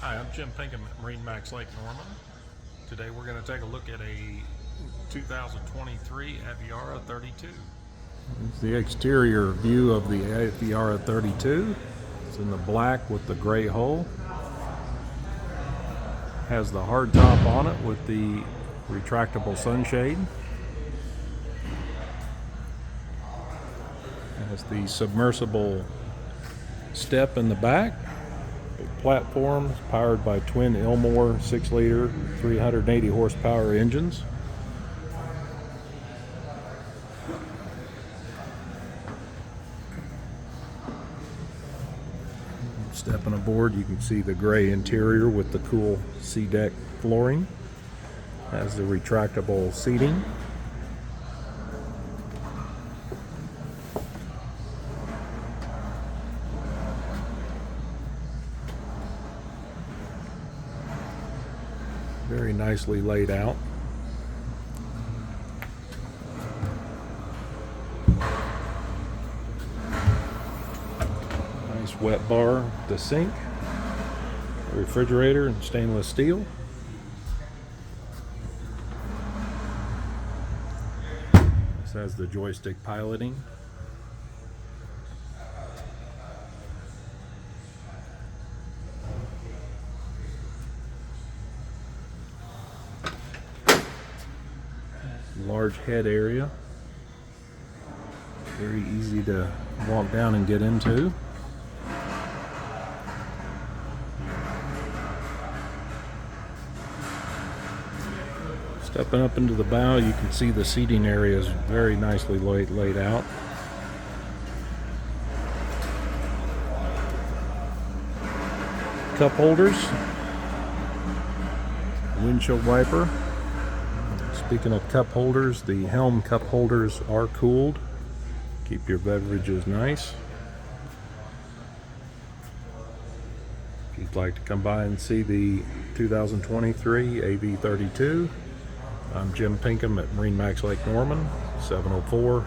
Hi, I'm Jim Pinkham at MarineMax Lake Norman. Today we're going to take a look at a 2023 Aviara 32. It's the exterior view of the Aviara 32. It's in the black with the gray hull. Has the hard top on it with the retractable sunshade. Has the submersible step in the back. Big platform powered by twin Ilmor 6-liter 380 horsepower engines. Stepping aboard, you can see the gray interior with the cool C-deck flooring. Has the retractable seating. Very nicely laid out. Nice wet bar, the sink, refrigerator, and stainless steel. This has the joystick piloting. Large head area, very easy to walk down and get into. Stepping up into the bow, you can see the seating area is very nicely laid out. Cup holders, windshield wiper. Speaking of cup holders, the helm cup holders are cooled. Keep your beverages nice. If you'd like to come by and see the 2023 AV32, I'm Jim Pinkham at MarineMax Lake Norman, 704-997-21.